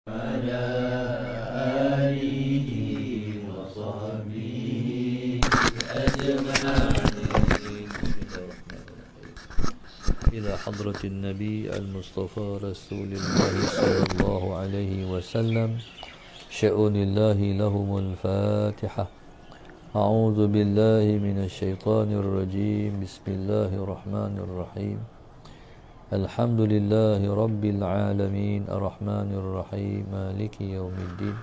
على آله وصحبه أجمعين. إلى حضرة النبي المصطفى رسول الله صلى الله عليه وسلم شؤون الله لهم الفاتحة. أعوذ بالله من الشيطان الرجيم. بسم الله الرحمن الرحيم. الحمد لله رب العالمين الرحمن الرحيم مالك يوم الدين.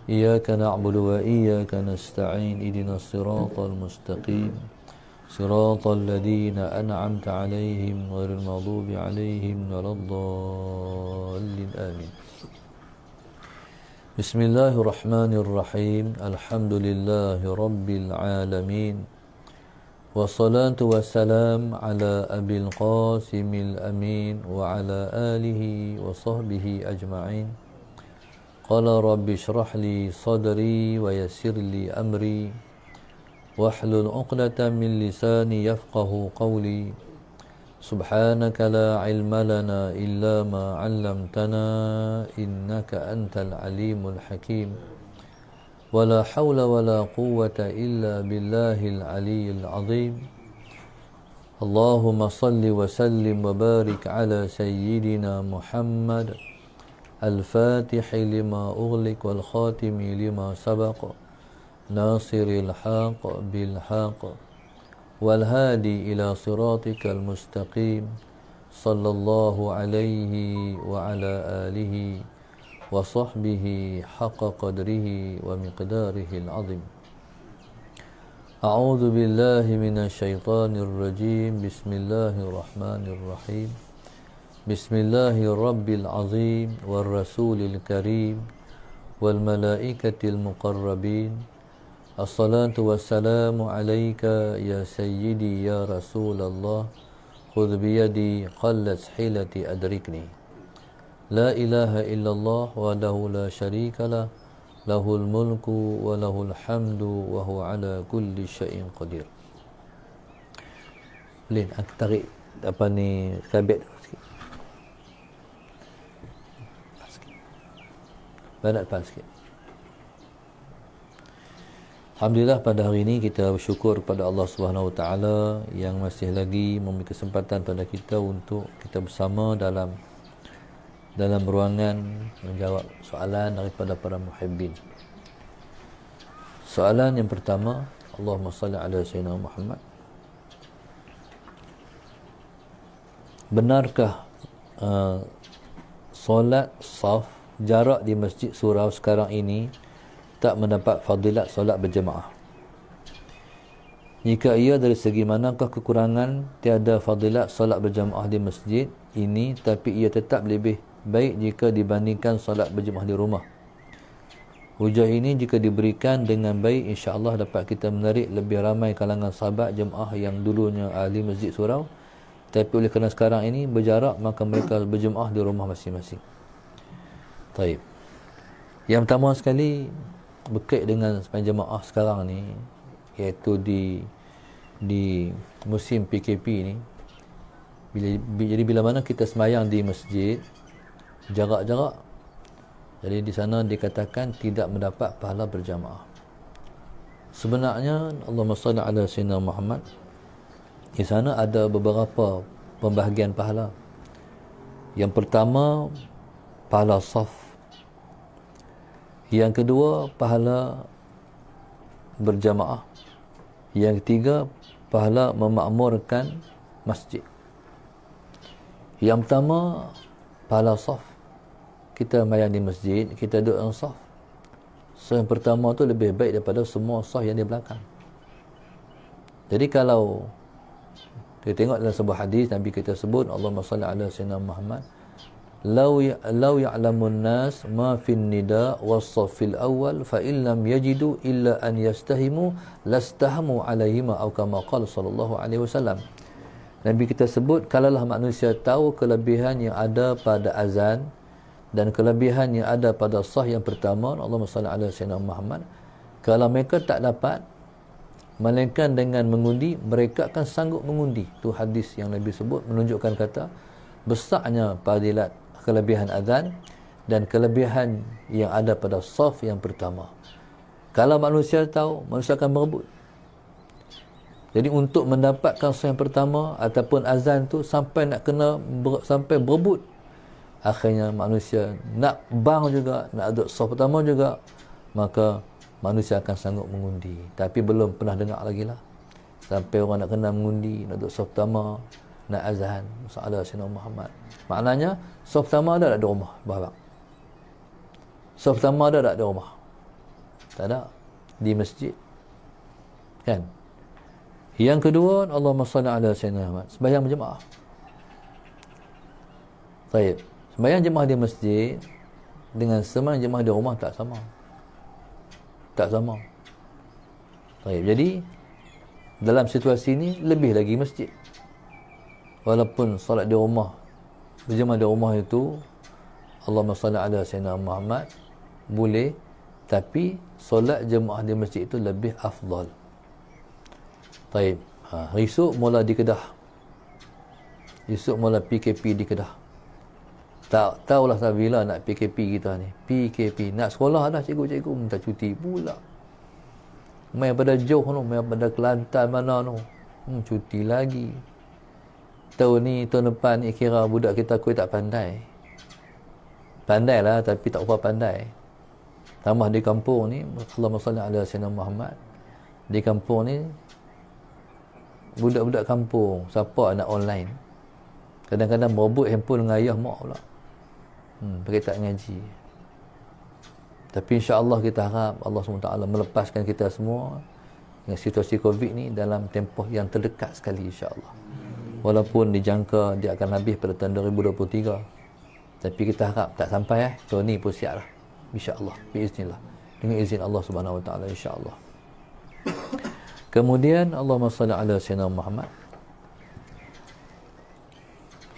إياك نعبد وإياك نستعين. اهدنا الصراط المستقيم صراط الذين أنعمت عليهم غير المغضوب عليهم ولا الضالين آمين. بسم الله الرحمن الرحيم. الحمد لله رب العالمين والصلاة والسلام على أبي القاسم الأمين وعلى آله وصحبه أجمعين. قال رب اشرح لي صدري ويسر لي أمري واحلل عقدة من لساني يفقه قولي. سبحانك لا علم لنا إلا ما علمتنا إنك أنت العليم الحكيم. ولا حول ولا قوة إلا بالله العلي العظيم. اللهم صل وسلم وبارك على سيدنا محمد الفاتح لما أغلق والخاتم لما سبق ناصر الحق بالحق والهادي إلى صراطك المستقيم صلى الله عليه وعلى آله وصحبه حق قدره ومقداره العظيم. أعوذ بالله من الشيطان الرجيم. بسم الله الرحمن الرحيم. بسم الله الرب العظيم والرسول الكريم والملائكة المقربين. الصلاة والسلام عليك يا سيدي يا رسول الله. خذ بيدي قلت حيلتي أدركني. لا إله إلا الله وحده لا شريك له له الملك وله الحمد وهو على كل شيء قدير. Lin, aku tarik apa ni kabet sikit. Banyak depan sikit. Alhamdulillah, pada hari ini kita bersyukur kepada Allah Subhanahu Wa Taala yang masih lagi memberi kesempatan pada kita untuk kita bersama dalam ruangan menjawab soalan daripada para muhibbin. Soalan yang pertama, Allahumma salli ala Sayyidina Muhammad. Benarkah solat saf jarak di Masjid Surau sekarang ini tak mendapat fadilat solat berjemaah? Jika ia, dari segi manakah kekurangan tiada fadilat solat berjemaah di masjid ini, tapi ia tetap lebih baik jika dibandingkan solat berjemaah di rumah? Hujah ini jika diberikan dengan baik, insya-Allah dapat kita menarik lebih ramai kalangan sahabat jemaah yang dulunya ahli Masjid Surau, tapi oleh kerana sekarang ini berjarak, maka mereka berjemaah di rumah masing-masing. Taib. Yang pertama sekali, berkait dengan jemaah sekarang ni, iaitu di musim PKP ni, bila mana kita semayang di masjid jarak-jarak, jadi di sana dikatakan tidak mendapat pahala berjamaah. Sebenarnya Allahumma salli ala Sayyidina Muhammad, di sana ada beberapa pembahagian pahala. Yang pertama, pahala saf. Yang kedua, pahala berjamaah. Yang ketiga, pahala memakmurkan masjid. Yang pertama, pahala saf. Kita mayang di masjid, kita duduk dalam saf. So yang pertama tu lebih baik daripada semua saf yang di belakang. Jadi kalau kita tengok dalam sebuah hadis, Nabi kita sebut, Allahumma salli ala Sayyidina Muhammad, Lau ya'lamun nas ma fin nida was-saffil awal fa illam yajidu illa an yastahimu lastahamu alaihima atau kama qala sallallahu alaihi wasallam. Nabi kita sebut, kalaulah manusia tahu kelebihan yang ada pada azan dan kelebihan yang ada pada sah yang pertama, Allahumma salli ala Sayyidina Muhammad, kalau mereka tak dapat, melainkan dengan mengundi, mereka akan sanggup mengundi. Tu hadis yang Nabi sebut menunjukkan kata besarnya fadilat kelebihan azan dan kelebihan yang ada pada saf yang pertama. Kalau manusia tahu, manusia akan berebut. Jadi untuk mendapatkan saf yang pertama ataupun azan tu sampai nak kena sampai berebut, akhirnya manusia nak bang juga, nak duduk saf pertama juga, maka manusia akan sanggup mengundi. Tapi belum pernah dengar lagi lah sampai orang nak kena mengundi, nak duduk saf pertama, nak azan Sayyidina Sayyidina Muhammad. Maknanya saf pertama ada tak di rumah bapak? Saf pertama ada tak di rumah? Tak ada. Di masjid, kan? Yang kedua, Allahumma salli ala Sayyidina Muhammad, sembahyang berjemaah. Baik, sembahyang jemaah di masjid dengan sembahyang jemaah di rumah tak sama. Tak sama. Baik, jadi dalam situasi ini lebih lagi masjid. Walaupun salat di rumah, berjemaah di rumah itu Allahumma salli ala Sayyidina Muhammad boleh, tapi solat jemaah di masjid itu lebih afdal. Baik, esok mula di Kedah. Esok mula PKP di Kedah. Tak tahulah sampai bila nak PKP kita ni. PKP, nak sekolah dah cikgu-cikgu minta cuti pula. Main pada jauh tu, main pada Kelantan mana tu, cuti lagi. Tahun ni, tahun depan ni kira budak kita kuih tak pandai. Pandai lah, tapi tak apa pandai. Tambah di kampung ni, Allahumma salli ala Sayyidina Muhammad, di kampung ni budak-budak kampung siapa nak online, kadang-kadang berebut handphone dengan ayah mak pula, pergi tak ngaji. Tapi insya-Allah kita harap Allah SWT melepaskan kita semua dengan situasi Covid ni dalam tempoh yang terdekat sekali, insya-Allah. Walaupun dijangka dia akan habis pada tahun 2023, tapi kita harap tak sampai tahun ni pun siap lah, insya-Allah, biiznillah, dengan izin Allah Subhanahu Wa Taala, insya-Allah. Kemudian Allahumma salli ala Sayyidina Muhammad.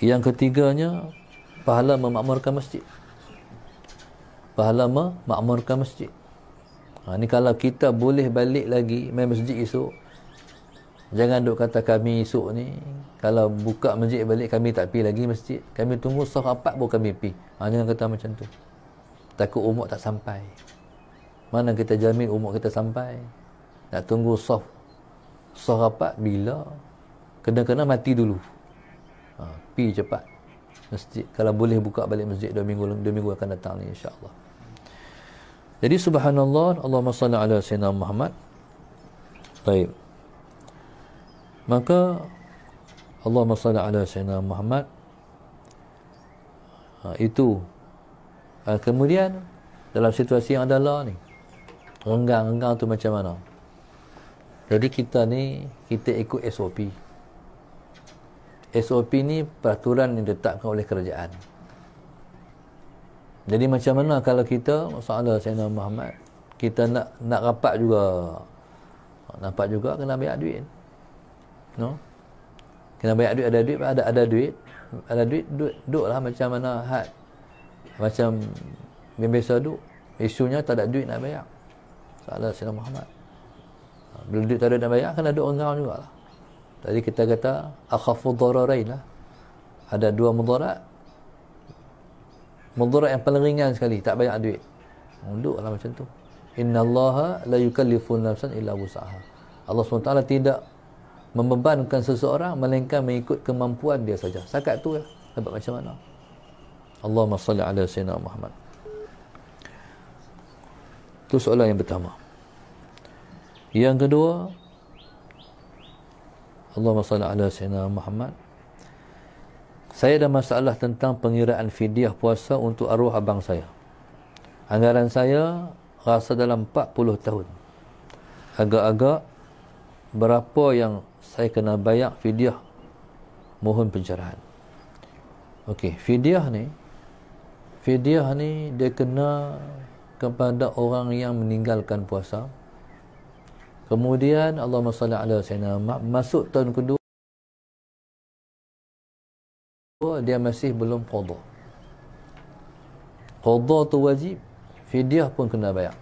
Yang ketiganya, pahala memakmurkan masjid. Pahala memakmurkan masjid. Ni kalau kita boleh balik lagi main masjid esok, jangan duk kata kami esok ni kalau buka masjid balik kami tak pergi lagi masjid, kami tunggu saf rapat baru kami pergi. Jangan kata macam tu. Takut umur tak sampai. Mana kita jamin umur kita sampai? Nak tunggu saf rapat bila? Kena-kena mati dulu. Pi cepat masjid. Kalau boleh buka balik masjid 2 minggu akan datang ni, insya-Allah. Jadi subhanallah, Allahumma salli ala Sayyidina Muhammad. Baik. Maka Allahumma salli ala Sayyidina Muhammad. Itu. Kemudian dalam situasi yang adalah ni, renggang tu macam mana? Jadi kita ni, kita ikut SOP. SOP ni peraturan yang ditetapkan oleh kerajaan. Jadi macam mana kalau kita, masalah Sayyidina Muhammad, kita nak rapat juga. Nampak juga kena bayar duit. No? Kena bayar duit, ada duit. Ada duit, duduklah macam mana had. Macam yang biasa duduk. Isunya tak ada duit nak bayar. Salah Sayyidina Muhammad. Bila duit tak ada nak bayar, kena duduk engkau jugalah. Tadi kita kata akhafu dhararain lah. Ada 2 mudarat. Mudarat yang paling ringan sekali, tak banyak duit. Duduklah macam tu. Innallaha la yukallifu nafsan illa wus'aha. Allah SWT tidak membebankan seseorang melainkan mengikut kemampuan dia saja. Setakat tu lah. Dapat macam mana? Allahumma salli ala Sayyidina Muhammad. Itu soalan yang pertama. Yang kedua, Allahumma salli ala Sayyidina Muhammad. Saya ada masalah tentang pengiraan fidyah puasa untuk arwah abang saya. Anggaran saya rasa dalam 40 tahun. Agak-agak berapa yang saya kena bayar fidyah? Mohon pencerahan. Okey, fidyah ni dia kena kepada orang yang meninggalkan puasa. Kemudian Allahumma salli ala Sayyidina Muhammad, masuk tahun kedua dia masih belum qada. Qada tu wajib, fidyah pun kena bayar.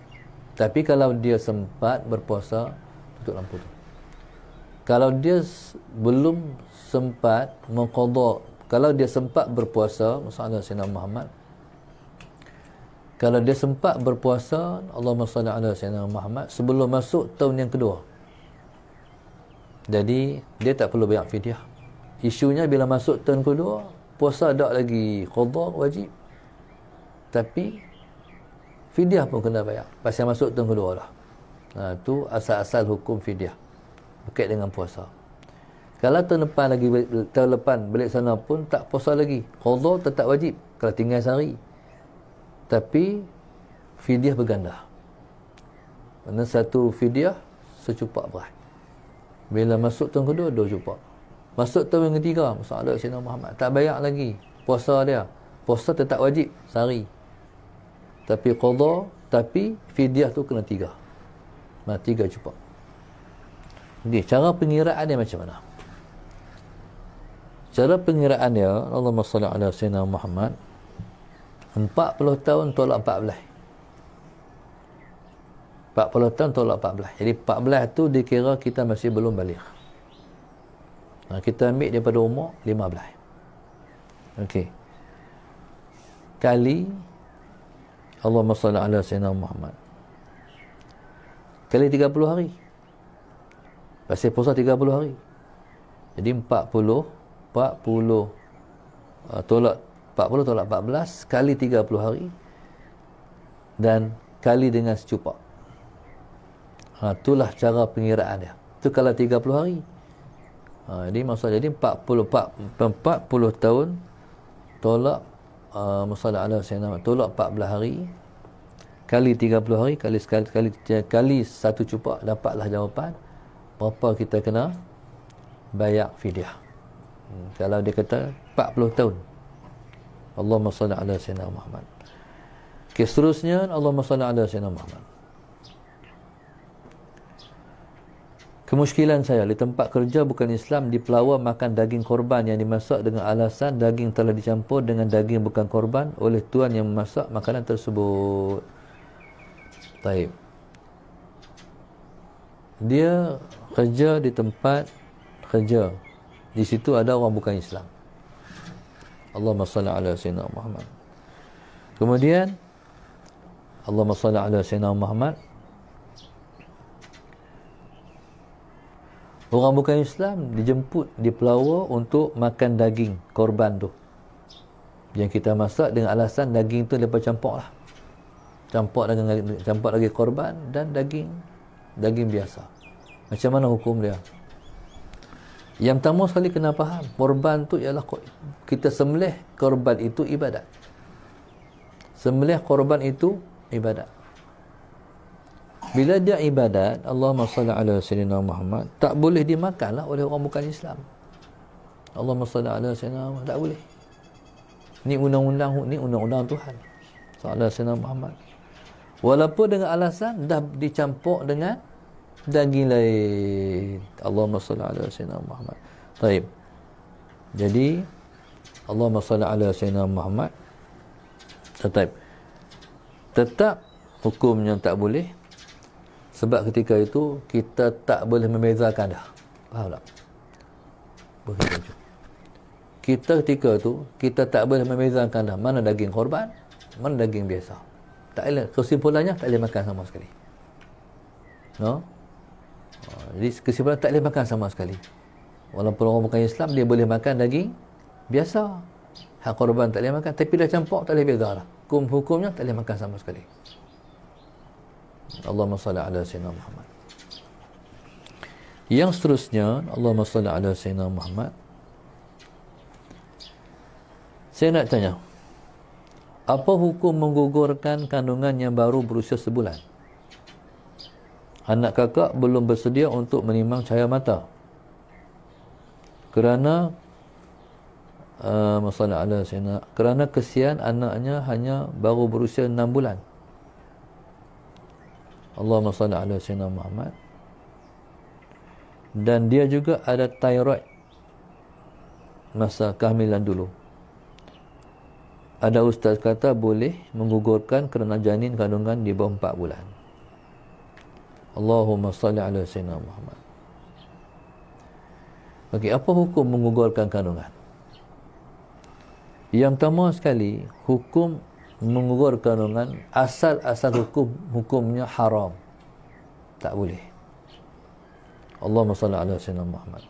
Tapi kalau dia sempat berpuasa, tutup lampu tu. Kalau dia belum sempat mengqada, kalau dia sempat berpuasa, masalah Sayyidina Muhammad, Kalau dia sempat berpuasa, Allahumma salli ala sayyidina Muhammad, sebelum masuk tahun yang kedua, jadi dia tak perlu bayar fidyah. Isunya bila masuk tahun kedua, puasa tak lagi qada wajib, tapi fidyah pun kena bayar pasal masuk tahun kedua lah. Tu asal-asal hukum fidyah berkait dengan puasa. Kalau tahun lepan balik sana pun tak puasa lagi, qada tetap wajib kalau tinggal sehari, tapi fidyah berganda. Mana satu fidyah secupak beras. Bila masuk tahun kedua, 2 cupak. Masuk tahun yang ketiga, masalah Sayyidina Muhammad, tak bayar lagi puasa dia. Puasa tetap wajib sehari, tapi qada, tapi fidyah tu kena 3. 3 cupak. Jadi cara pengiraan dia macam mana? Cara pengiraan dia, Allahumma salli ala sayyidina Muhammad, 40 tahun tolak 14. 40 tahun tolak 14. Jadi 14 tu dikira kita masih belum balik. Kita ambil daripada umur 15. Okey. Kali Allahumma salli ala sayyidina Muhammad, kali 30 hari. Pasal puasa 30 hari. Jadi 40 tolak 14 kali 30 hari dan kali dengan secupak. Itulah cara pengiraan dia. Itu kalau 30 hari. Jadi maksud jadi 40 tahun tolak masalah ala sayyidina, tolak 14 hari kali 30 hari kali satu cupak, dapatlah jawapan berapa kita kena bayar fidyah. Kalau dia kata 40 tahun, Allahumma salli ala sayyidina Muhammad. Seterusnya, Allahumma salli ala sayyidina Muhammad. Kemusykilan saya di tempat kerja bukan Islam, di pelawar makan daging korban yang dimasak dengan alasan daging telah dicampur dengan daging bukan korban oleh tuan yang memasak makanan tersebut. Taib. Dia kerja di tempat kerja, di situ ada orang bukan Islam. Allahumma salli ala sayyidina Muhammad. Kemudian Allahumma salli ala sayyidina Muhammad, orang bukan Islam dijemput di pelawar untuk makan daging korban tu yang kita masak dengan alasan daging tu lepas campur lah, campur daging korban dan daging biasa. Macam mana hukum dia? Yang pertama sekali kena faham, korban tu ialah kita sembelih korban itu ibadat. Sembelih korban itu ibadat. Bila dia ibadat, Allahumma salli ala sayyidina Muhammad, tak boleh dimakanlah oleh orang bukan Islam. Allahumma salli ala sayyidina Muhammad, tak boleh. Ni undang-undang Tuhan. Sallallahu alaihi wasallam Muhammad. Walaupun dengan alasan dah dicampur dengan daging lain. Allahumma salli ala sayyidina Muhammad. Baik. Jadi Allahumma salli ala sayyidina Muhammad. Tetap hukumnya tak boleh. Sebab ketika itu kita tak boleh membezakan dah. Faham tak? Begitu. Kita ketika tu kita tak boleh membezakan dah mana daging korban, mana daging biasa. Tak boleh. Kesimpulannya tak boleh makan sama sekali. No? Jadi kesimpulan tak boleh makan sama sekali. Walaupun orang bukan Islam, dia boleh makan daging biasa. Hak korban tak boleh makan, tapi dah campur tak boleh beza lah. Hukumnya tak boleh makan sama sekali. Allahumma salli ala sayyidina Muhammad. Yang seterusnya, Allahumma salli ala sayyidina Muhammad. Saya nak tanya, apa hukum menggugurkan kandungan yang baru berusia sebulan? Anak kakak belum bersedia untuk menimang cahaya mata kerana masalah ala sayyidina, kerana kesian anaknya hanya baru berusia 6 bulan. Allahumma salli ala sayyidina Muhammad. Dan dia juga ada thyroid masa kehamilan dulu. Ada ustaz kata boleh menggugurkan kerana janin kandungan di bawah 4 bulan. Allahumma salli ala sayyidina Muhammad. Okey, apa hukum menggugurkan kandungan? Yang pertama sekali, hukum mengukur kandungan, asal hukumnya haram. Tak boleh. Allahumma salli ala sayyidina Muhammad.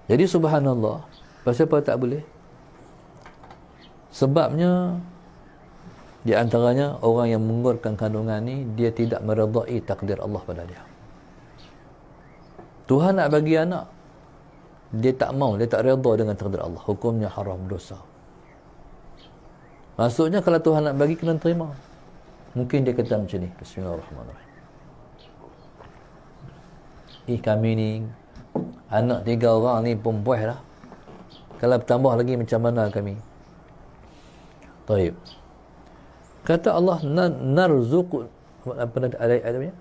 Jadi subhanallah, pasal apa tak boleh? Sebabnya di antaranya orang yang mengugurkan kandungan ni, dia tidak meredai takdir Allah pada dia. Tuhan nak bagi anak, dia tak mau, dia tak redha dengan takdir Allah. Hukumnya haram, dosa. Maksudnya kalau Tuhan nak bagi, kena terima. Mungkin dia kata macam ni, Bismillahirrahmanirrahim. Kami ni anak 3 orang ni pun puas dah. Kalau bertambah lagi macam mana kami? Taib. Kata Allah, narzuqu, apa ayatnya?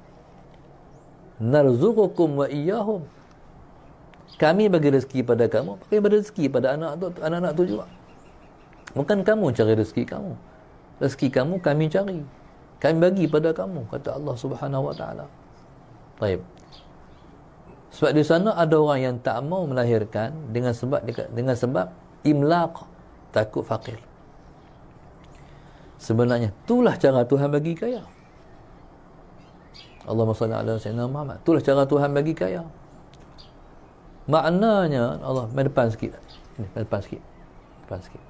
Narzuqukum wa iyyahum. Kami bagi rezeki pada kamu, bagi rezeki pada anak-anak tu juga. Bukan kamu cari rezeki kamu. Rezeki kamu kami cari. Kami bagi pada kamu, kata Allah Subhanahu wa taala. Baik. Sebab di sana ada orang yang tak mau melahirkan dengan sebab imlaq, takut fakir. Sebenarnya itulah cara Tuhan bagi kaya. Allahumma salli ala sayyidina Muhammad. Itulah cara Tuhan bagi kaya. Maknanya Allah, main depan sikit. Ni, main depan sikit. Depan sikit.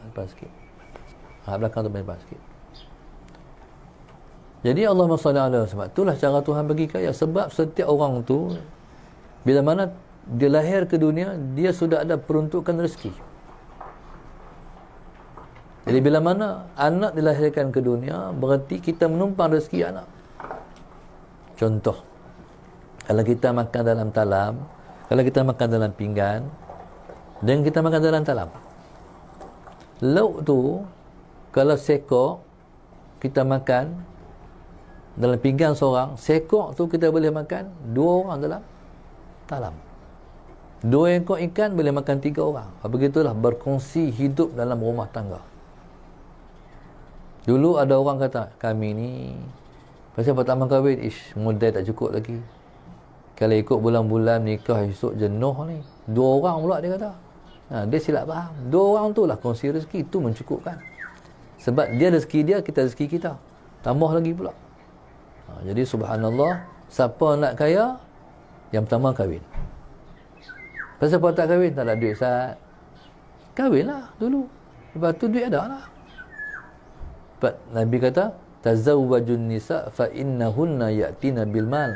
Depan sikit. Belakang tu main depan sikit. Jadi Allahumma salli ala Muhammad. Itulah cara Tuhan bagi kaya. Sebab setiap orang tu, bila mana dia lahir ke dunia, dia sudah ada peruntukan rezeki. Jadi bila mana anak dilahirkan ke dunia, berarti kita menumpang rezeki anak. Contoh, kalau kita makan dalam talam, kalau kita makan dalam pinggan, dan kita makan dalam talam, lauk tu, kalau sekok kita makan dalam pinggan seorang, sekok tu kita boleh makan 2 orang dalam talam. 2 ekor ikan boleh makan 3 orang. Begitulah berkongsi hidup dalam rumah tangga. Dulu ada orang kata, kami ni pasal pertama kahwin, modal tak cukup lagi. Kalau ikut bulan-bulan nikah, esok jenuh ni. 2 orang pula dia kata. Dia silap faham. 2 orang tu lah kongsi rezeki, tu mencukupkan. Sebab dia rezeki dia, kita rezeki kita. Tambah lagi pula. Jadi subhanallah, siapa nak kaya, yang pertama kahwin. Pasal apa tak kahwin? Tak ada duit, Ustaz. Kahwin lah dulu. Lepas tu duit ada lah. Sebab Nabi kata, tazawwajun nisa fa innahunna ya'tina bil mal.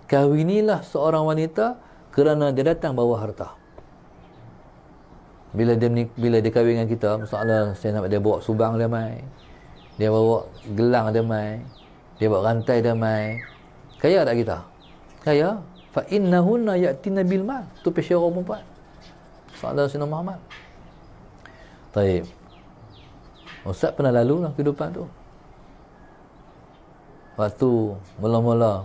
Kahwinilah seorang wanita kerana dia datang bawa harta. Bila dia kahwin dengan kita, masalah saya nak dia bawa subang dia mai. Dia bawa gelang dia mai. Dia bawa rantai dia mai. Kaya tak kita? Kaya. Fa innahunna ya'tina bil mal. Tu pesya orang perempuan. Sallallahu alaihi Muhammad. Baik. Ustaz pernah lalu lah kehidupan tu. Waktu mula-mula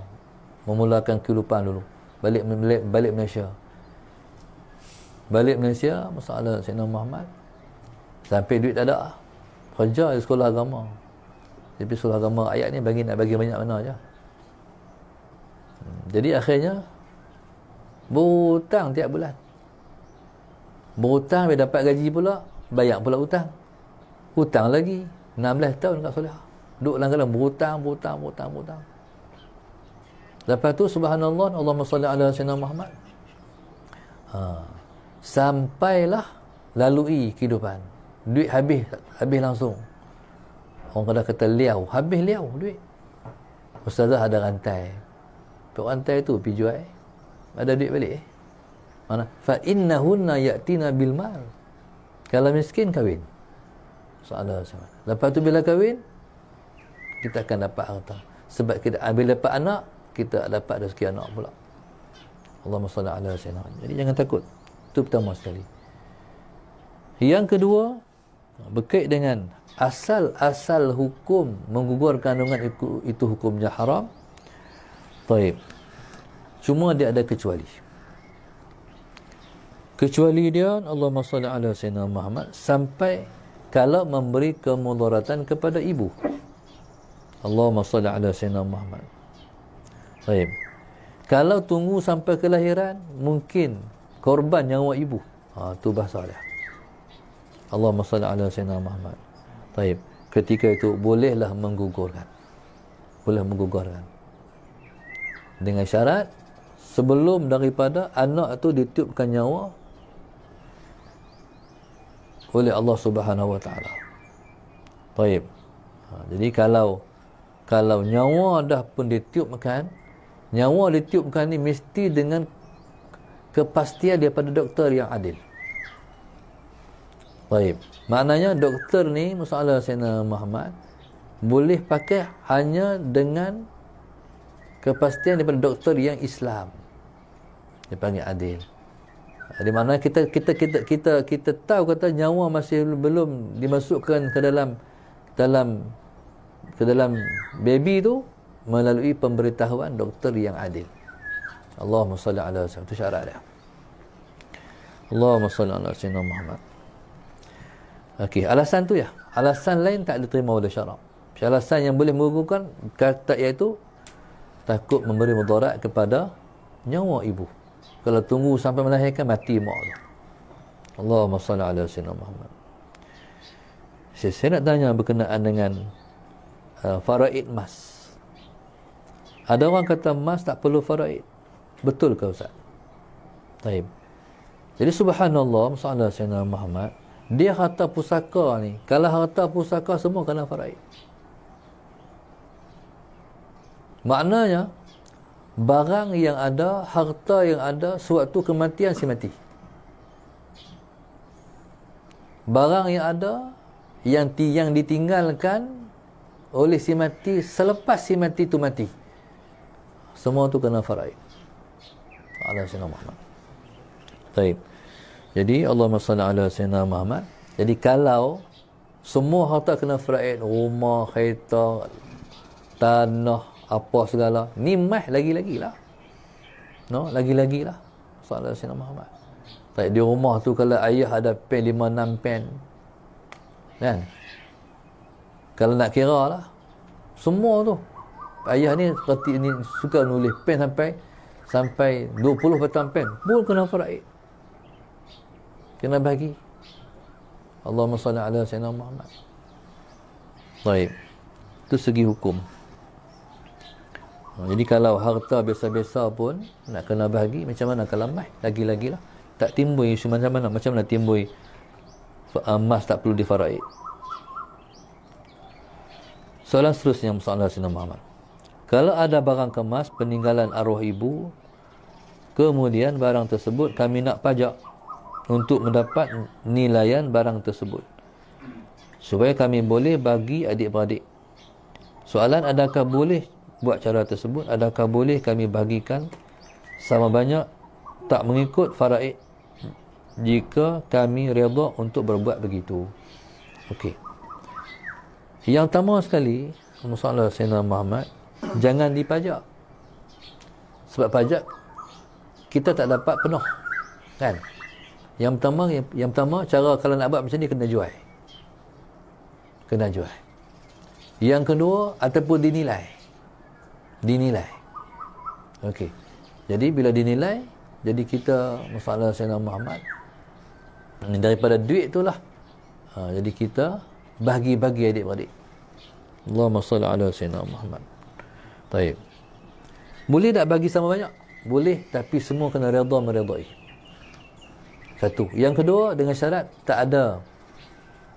memulakan kehidupan dulu. Balik Malaysia. Balik Malaysia, masalah Sayyidina Muhammad. Sampai duit tak ada. Kerja di sekolah agama. Tapi sekolah agama ayat ni nak bagi banyak mana aja. Jadi akhirnya berhutang tiap bulan. Berhutang, bila dapat gaji pula, bayar pula hutang. Hutang lagi 16 tahun kat Soleh. Duduk dalam keadaan berhutang. Lepas tu subhanallah, Allahumma salli ala sayyidina Muhammad. Sampailah lalui kehidupan. Duit habis langsung. Orang kata liau, habis liau duit. Ustazah ada rantai. Rantai tu pergi jual. Ada duit balik. Mana? Fa innahunna ya'tina bil mal. Kalau miskin kahwin. Soalan sama. Lepas tu bila kahwin, kita akan dapat harta. Sebab kita bila dapat anak, kita dapat rezeki anak pula. Allahumma salli ala sayyidina. Jadi jangan takut. Itu pertama sekali. Yang kedua, berkait dengan asal hukum menggugur kandungan itu hukumnya haram. Baik. Cuma dia ada kecuali. Kecuali dia, Allahumma salli ala sayyidina Muhammad, sampai kalau memberi kemudaratan kepada ibu. Allahumma salli ala sayyidina Muhammad. Baik. Kalau tunggu sampai kelahiran, mungkin korban nyawa ibu. Tu bahasa dia. Allahumma salli ala sayyidina Muhammad. Taib. Ketika itu bolehlah menggugurkan. Boleh menggugurkan. Dengan syarat sebelum daripada anak itu ditiupkan nyawa oleh Allah Subhanahu Wa Taala. Taib. Jadi kalau nyawa dah pun ditiupkan, nyawa ditiupkan ni mesti dengan kepastian daripada doktor yang adil. Baik. Maknanya doktor ni, masalah Sayyidina Muhammad, boleh pakai hanya dengan kepastian daripada doktor yang Islam. Dia panggil adil. Di mana kita tahu kata nyawa masih belum dimasukkan ke dalam baby tu melalui pemberitahuan doktor yang adil. Allahumma salli ala sayyidina, itu syarat dia. Allahumma salli ala sayyidina Muhammad. Okey, alasan tu ya. Alasan lain tak diterima oleh syarak. Alasan yang boleh menggugurkan kata iaitu takut memberi mudarat kepada nyawa ibu. Kalau tunggu sampai melahirkan, mati mak tu. Allahumma salli ala sayyidina Muhammad. Saya nak tanya berkenaan dengan faraid mas. Ada orang kata mas tak perlu faraid. Betul ke Ustaz? Baik. Jadi subhanallah, masalah Sayyidina Muhammad, dia harta pusaka ni, kalau harta pusaka semua kena faraid. Maknanya barang yang ada, harta yang ada, sewaktu kematian si mati. Barang yang ada yang ditinggalkan oleh si mati selepas si mati tu mati, semua tu kena faraid. Ala Sayyidina Muhammad. Baik. Jadi Allahumma salli ala Sayyidina Muhammad. Jadi kalau semua harta kena faraid, rumah, kereta, tanah, apa segala, ni mah lagi-lagi lah. No, lagi-lagi lah. Sallallahu alaihi Muhammad. Baik, di rumah tu kalau ayah ada pen 5-6 pen, kan? Kalau nak kira lah, semua tu ayah ni suka nulis pen sampai 20 batang pen pun kena faraid, kena bagi. Allahumma salli ala Sayyidina Muhammad. Baik, itu segi hukum. Jadi kalau harta biasa-biasa pun nak kena bagi, macam mana kalau emas? Lagi-lagi lah, tak timbul isu macam mana timbul emas tak perlu difaraid. Soalan seterusnya, masalah Sayyidina Muhammad. Kalau ada barang kemas peninggalan arwah ibu, kemudian barang tersebut kami nak pajak untuk mendapat nilaian barang tersebut, supaya kami boleh bagi adik-beradik. Soalan, adakah boleh buat cara tersebut? Adakah boleh kami bagikan sama banyak, tak mengikut faraid, jika kami redha untuk berbuat begitu? Okey. Yang pertama sekali, masalah Sayyidina Muhammad, jangan dipajak. Sebab pajak kita tak dapat penuh, kan? Yang pertama cara kalau nak buat macam ni, kena jual. Kena jual. Yang kedua, ataupun dinilai. Okey. Jadi bila dinilai, jadi kita, masalah Sayyidina Muhammad, daripada duit itulah, jadi kita bagi-bagi adik-beradik. Allahumma salli ala Sayyidina Muhammad. Baik. Boleh tak bagi sama banyak? Boleh, tapi semua kena redha meredai. Satu. Yang kedua, dengan syarat tak ada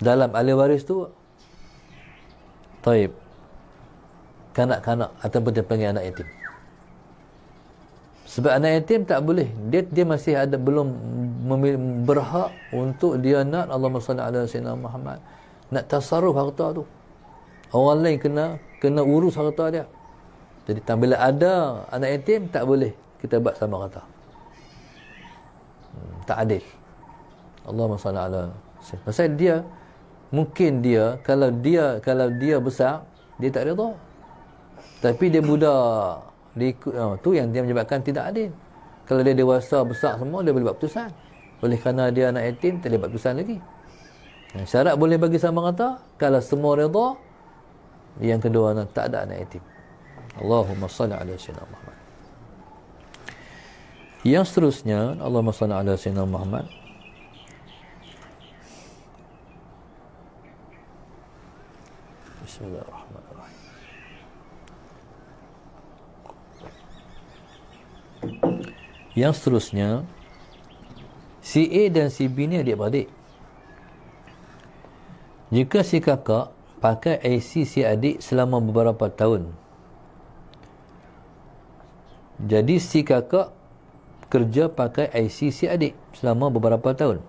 dalam ahli waris tu taib, kanak-kanak ataupun dia panggil anak yatim. Sebab anak yatim tak boleh, dia masih ada belum berhak untuk dia nak, Allahumma salli ala Sayyidina Muhammad, nak tasarruf harta tu. Orang lain kena urus harta dia. Jadi bila ada anak yatim, tak boleh kita buat sama rata. Tak adil. Allahumma salli ala. Pasal dia, mungkin dia kalau dia besar, dia tak redha. Tapi dia budak, dia ikut, tu yang dia menyebabkan tidak adil. Kalau dia dewasa besar semua, dia boleh buat keputusan. Oleh kerana dia anak yatim, tak boleh buat keputusan lagi. Syarat boleh bagi sama rata kalau semua redha. Yang kedua, tak ada anak yatim. Allahumma salli ala Sayyidina Muhammad. Yang seterusnya, Allahumma salli ala Sayyidina Muhammad. Bismillahirrahmanirrahim. Yang seterusnya, si A dan si B ni adik-beradik. Jika si kakak pakai IC si adik selama beberapa tahun, jadi si kakak kerja pakai IC si adik selama beberapa tahun,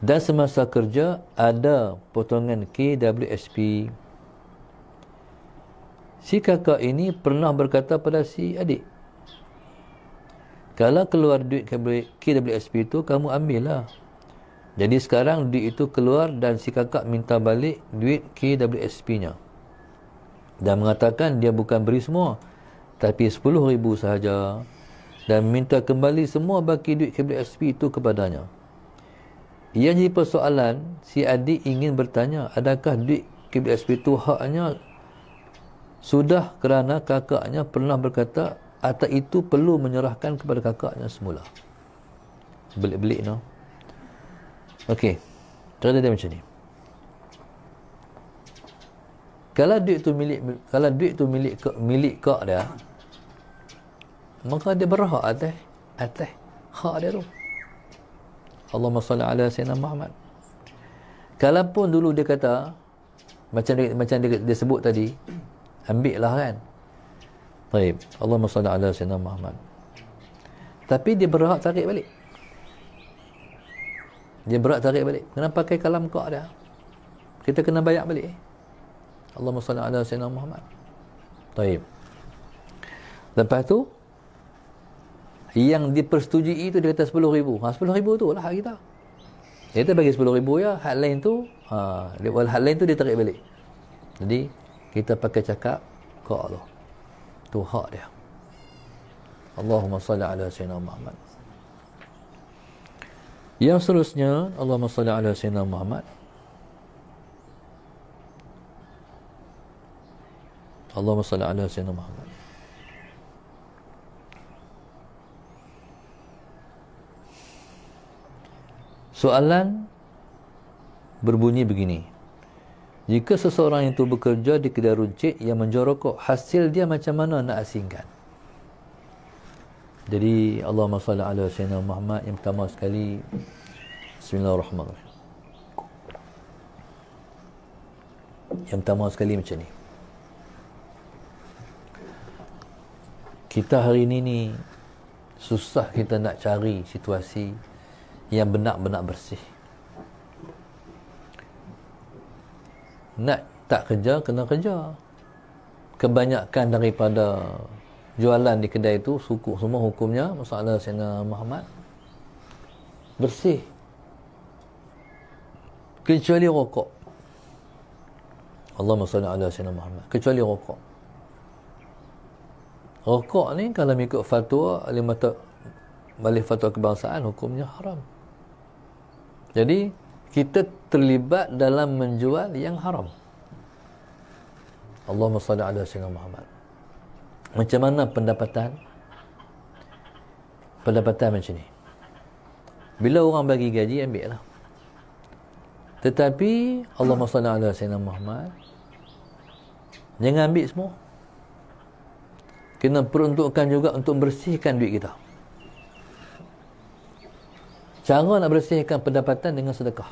dan semasa kerja ada potongan KWSP. Si kakak ini pernah berkata pada si adik, kalau keluar duit KWSP itu, kamu ambil lah. Jadi sekarang duit itu keluar dan si kakak minta balik duit KWSP-nya. Dan mengatakan dia bukan beri semua, tapi 10,000 sahaja. Dan minta kembali semua baki duit KWSP itu kepadanya. Yang jadi persoalan, si adik ingin bertanya, adakah duit KWSP itu haknya sudah kerana kakaknya pernah berkata atau itu perlu menyerahkan kepada kakaknya semula. Belik-belik no. Okey. Cerita dia macam ni. Kalau duit tu milik kak dia, maka dia berhak atas hak dia tu. Allahumma salli ala sayyidina Muhammad. Kalaupun dulu dia kata macam dia sebut tadi, ambil lah kan. Baik, Allahumma salli ala sayyidina Muhammad. Tapi dia berhak tarik balik. Kena pakai kalam kak dia. Kita kena bayar balik. Allahumma salli ala sayyidina Muhammad. Baik. Lepas tu yang dipersetujui itu dia kata 10,000. 10,000 tu lah hak kita. Kita bagi 10,000 ya, hak lain tu hak lain tu dia tarik balik. Jadi kita pakai cakap kak tu. Tu hak dia. Allahumma salli ala sayyidina Muhammad. Yang seterusnya, Allahumma salli ala sayyidina Muhammad. Allahumma salli ala sayyidina Muhammad. Soalan berbunyi begini. Jika seseorang itu bekerja di kedai runcit yang menjual rokok, hasil dia macam mana nak asingkan? Jadi Allahumma salli ala sayyidina Muhammad. Yang pertama sekali, Bismillahirrahmanirrahim. Yang pertama sekali macam ni. Kita hari ni susah kita nak cari situasi yang benar-benar bersih. Nak tak kerja, kena kerja. Kebanyakan daripada jualan di kedai itu, semua hukumnya masalah Sayyidina Muhammad bersih, kecuali rokok. Allahumma salli ala Sayyidina Muhammad. Kecuali rokok. Rokok ni kalau mengikut fatwa balik fatwa kebangsaan, hukumnya haram. Jadi kita terlibat dalam menjual yang haram. Allahumma salli ala Sayyidina Muhammad. Macam mana pendapatan? Pendapatan macam ni. Bila orang bagi gaji, ambil lah. Tetapi Allahumma salli ala Sayyidina Muhammad, jangan ambil semua. Kena peruntukkan juga untuk bersihkan duit kita. Cara nak bersihkan pendapatan dengan sedekah.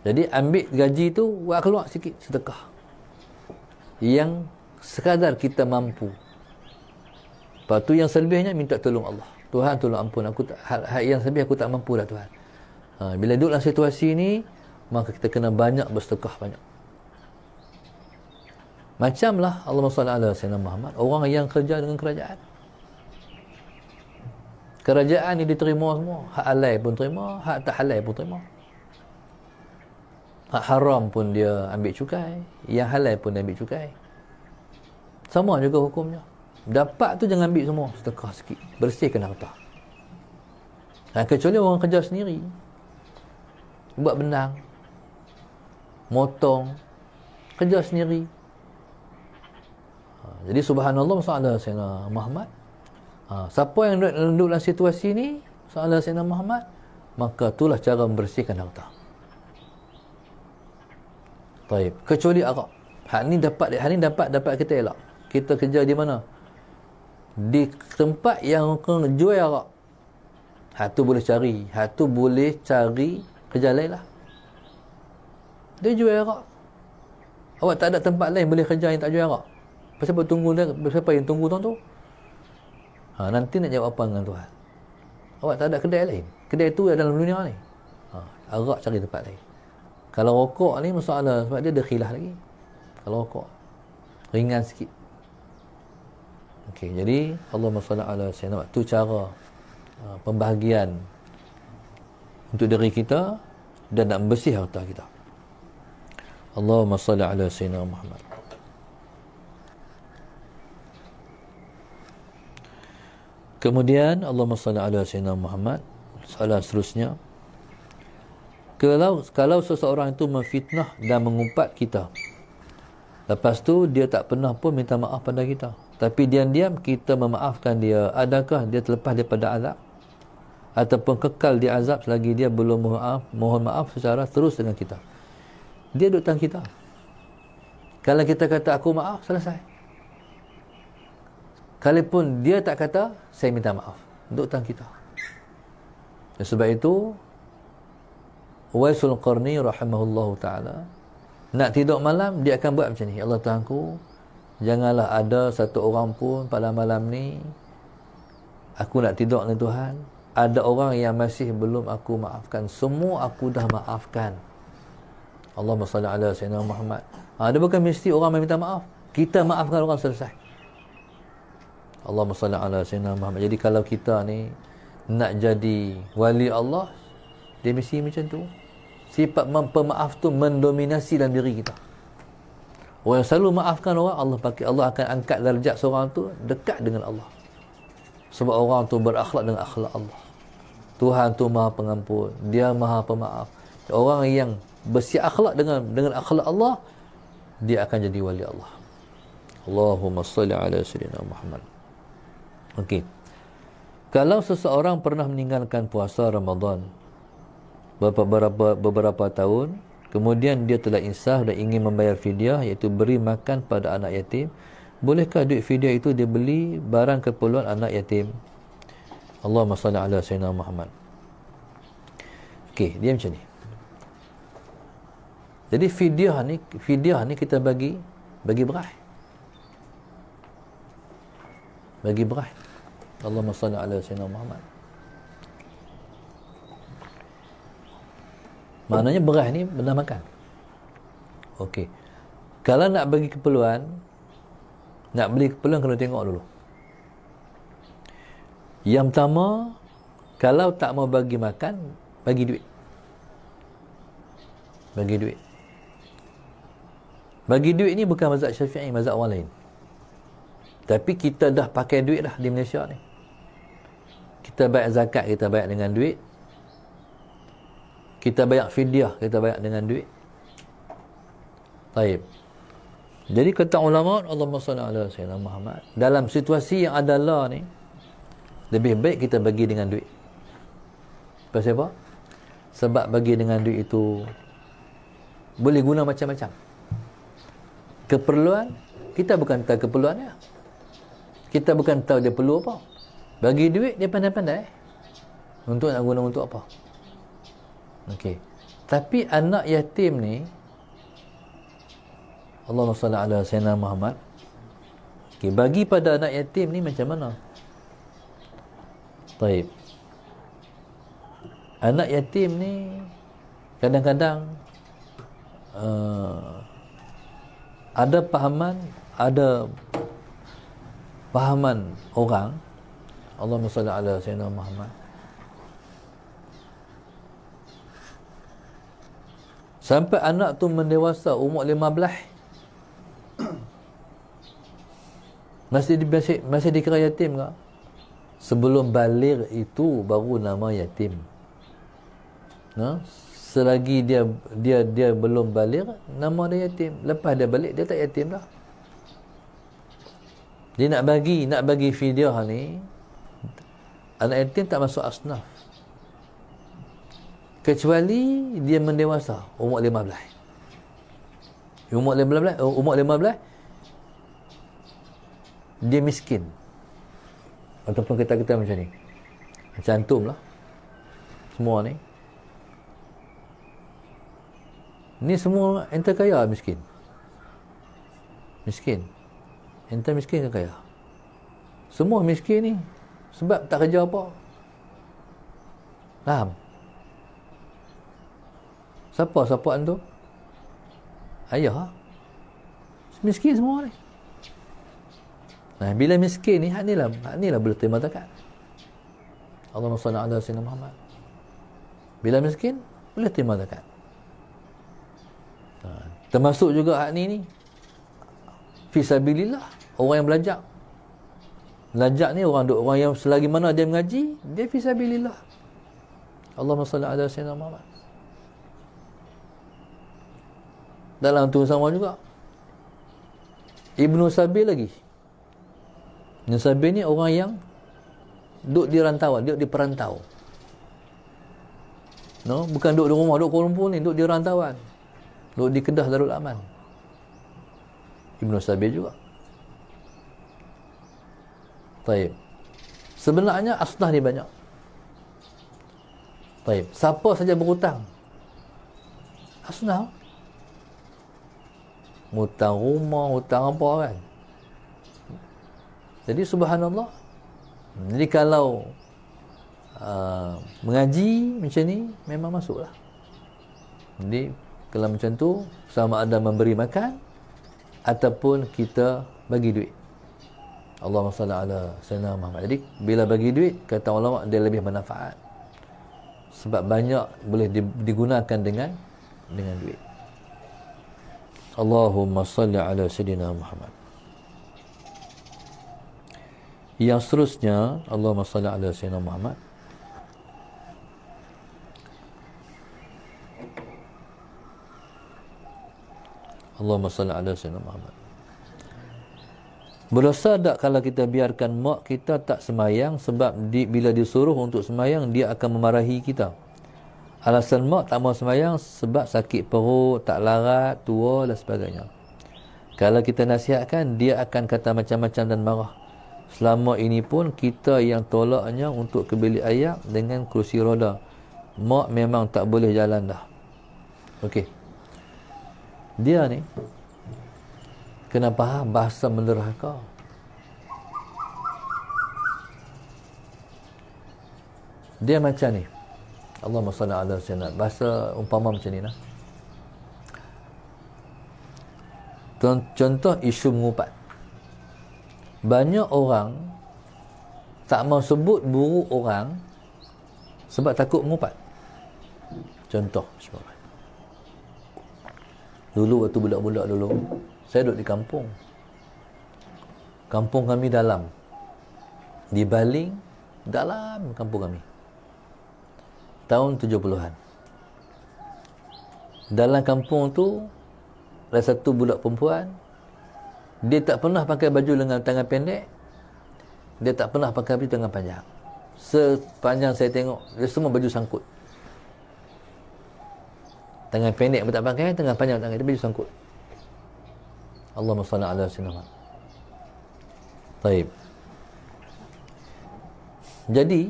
Jadi ambil gaji tu, buat keluar sikit sedekah yang sekadar kita mampu. Lepas tu yang selebihnya minta tolong Allah. Tuhan tolong ampun aku, hak yang selebih aku tak mampu dah Tuhan. Bila duduk dalam situasi ni, maka kita kena banyak bersedekah banyak. Macamlah Allahumma salli ala Sayyidina Muhammad, orang yang kerja dengan kerajaan. Kerajaan ni diterima semua. Hak halal pun terima, hak tak halal pun terima. Hak haram pun dia ambil cukai, yang halal pun dia ambil cukai. Sama juga hukumnya. Dapat tu jangan ambil semua, sedekah sikit, bersihkan harta. Kecuali orang kerja sendiri, buat benang, motong, kerja sendiri. Jadi subhanallah, masalah Sayyidina Muhammad. Siapa yang duduk dalam situasi ni, masalah Sayyidina Muhammad, maka itulah cara membersihkan harta. Taib. Kecuali arak. Hak ni dapat kita elak. Kita kerja di mana? Di tempat yang orang jual arak. Hak tu boleh cari. Hak tu boleh cari kerja lain lah. Dia jual arak. Awak tak ada tempat lain boleh kerja yang tak jual arak. Siapa tunggu dia? Siapa yang tunggu tuan tu? Nanti nak jawab apa dengan Tuhan? Awak tak ada kedai lain. Kedai tu dalam dunia ni. Arak cari tempat lain. Kalau rokok ni masalah sebab dia ada khilaf lagi. Kalau rokok ringan sikit. Okey, jadi Allahumma salli ala sayyidina. Tu cara pembahagian untuk diri kita dan nak bersih harta kita. Allahumma salli ala sayyidina Muhammad. Kemudian Allahumma salli ala sayyidina Muhammad. Soalan seterusnya, kalau seseorang itu memfitnah dan mengumpat kita, lepas tu dia tak pernah pun minta maaf pada kita, tapi diam-diam kita memaafkan dia, adakah dia terlepas daripada azab ataupun kekal di azab selagi dia belum mohon maaf secara terus dengan kita? Dia duduk tang kita. Kalau kita kata aku maaf, selesai. Kalaupun dia tak kata saya minta maaf, duduk tang kita. Dan sebab itu Uwaisul Qarni rahimahullahu ta'ala, nak tidur malam dia akan buat macam ni. Allah Tuhanku, janganlah ada satu orang pun pada malam ni aku nak tidur dengan Tuhan, ada orang yang masih belum aku maafkan. Semua aku dah maafkan. Allahumma salli ala sayyidina Muhammad. Dia bukan mesti orang minta maaf, kita maafkan orang, selesai. Allahumma salli ala sayyidina Muhammad. Jadi kalau kita ni nak jadi wali Allah, dia mesti macam tu. Sifat pemaaf tu mendominasi dalam diri kita. Orang yang selalu maafkan orang, Allah akan angkat darjat seorang tu dekat dengan Allah. Sebab orang tu berakhlak dengan akhlak Allah. Tuhan tu Maha Pengampun, Dia Maha Pemaaf. Orang yang bersih akhlak dengan akhlak Allah, dia akan jadi wali Allah. Allahumma salli ala sayyidina Muhammad. Okey. Kalau seseorang pernah meninggalkan puasa Ramadan beberapa tahun, kemudian dia telah insaf dan ingin membayar fidyah, iaitu beri makan pada anak yatim, bolehkah duit fidyah itu dia beli barang keperluan anak yatim? Allahumma salli ala sayyidina Muhammad. Okey, dia macam ni. Jadi fidyah ni kita bagi beras. Bagi beras. Allahumma salli ala sayyidina Muhammad. Maknanya beras ni benda makan. Okey. Kalau nak bagi keperluan, nak beli keperluan, kena tengok dulu. Yang pertama, kalau tak mau bagi makan, bagi duit. Bagi duit. Bagi duit ni bukan mazhab Syafi'i, mazhab orang lain. Tapi kita dah pakai duit dah di Malaysia ni. Kita bayar zakat, kita bayar dengan duit. Kita bayar fidyah, kita bayar dengan duit. Baik. Jadi kata ulama, Allahumma salli ala sayyidina Muhammad, dalam situasi yang adalah ni, lebih baik kita bagi dengan duit. Pasal apa? Sebab bagi dengan duit itu boleh guna macam-macam. Keperluan, kita bukan tahu keperluannya. Kita bukan tahu dia perlu apa. Bagi duit, dia pandai-pandai untuk nak guna untuk apa. Okey. Tapi anak yatim ni, Allahumma salli ala sayyidina Muhammad. Okey, bagi pada anak yatim ni macam mana? Baik. Anak yatim ni kadang-kadang ada pahaman orang. Allahumma salli ala sayyidina Muhammad. Sampai anak tu mendewasa umur 15, masih dikira yatim ke? Sebelum baligh itu baru nama yatim. Selagi dia belum baligh, nama dia yatim. Lepas dia balik, dia tak yatim dah. Dia nak bagi fidyah ni, anak yatim tak masuk asnaf, kecuali dia mendewasa umur 15. Umur 15 dia miskin, ataupun kita macam ni, macam antum lah semua ni semua ente kaya miskin, ente miskin ke kaya? Semua miskin ni sebab tak kerja apa. Faham? Siapa antum? Ayah miskin semua ni. Nah, bila miskin ni, hak ni lah boleh terima zakat. Allahumma salli ala sayyidina Muhammad. Bila miskin boleh terima zakat. Termasuk juga hak ni fisabilillah, orang yang belajar ni orang yang selagi mana dia mengaji, dia fisabilillah. Allahumma salli ala sayyidina Muhammad. Dalam tu sama juga Ibnu Sabil lagi. Ibnu Sabil ni orang yang duduk di rantauan, duduk di perantau. No, bukan duduk di rumah, duduk Kuala Lumpur ni, duduk di rantauan. Duduk di Kedah Darul Aman. Ibnu Sabil juga. Baik. Sebenarnya asnah ni banyak. Baik. Siapa saja berhutang? Asnah. Hutang rumah, hutang apa kan. Jadi subhanallah. Jadi kalau mengaji macam ni memang masuklah. Jadi kalau macam tu, sama ada memberi makan ataupun kita bagi duit. Allahumma salli ala sayyidina Muhammad. Jadi bila bagi duit, kata ulama, dia lebih bermanfaat. Sebab banyak boleh digunakan dengan duit. Allahumma salli ala sayyidina Muhammad. Yang seterusnya, Allahumma salli ala sayyidina Muhammad. Allahumma salli ala sayyidina Muhammad. Berdosa tak kalau kita biarkan mak kita tak semayang, sebab bila disuruh untuk semayang, dia akan memarahi kita. Alasan mak tak mau semayang sebab sakit perut, tak larat, tua dan sebagainya. Kalau kita nasihatkan, dia akan kata macam-macam dan marah. Selama ini pun kita yang tolaknya untuk ke bilik ayak dengan kerusi roda. Mak memang tak boleh jalan dah. Okey. Dia ni kena faham bahasa menderhaka. Dia macam ni. Allahumma salli ala sayyidina. Bahasa umpama macam ni lah. Contoh isu mengupat. Banyak orang tak mau sebut buruk orang sebab takut mengupat. Contoh dulu waktu budak-budak dulu, saya duduk di kampung. Kampung kami dalam. Di Baling, dalam kampung kami. Tahun 70-an. Dalam kampung tu, ada satu budak perempuan. Dia tak pernah pakai baju lengan tangan pendek. Dia tak pernah pakai baju tangan panjang. Sepanjang saya tengok, dia semua baju sangkut. Tangan pendek pun tak pakai, tangan panjang tak pakai, dia baju sangkut. Allahumma salli ala sayyidina. Baik. Jadi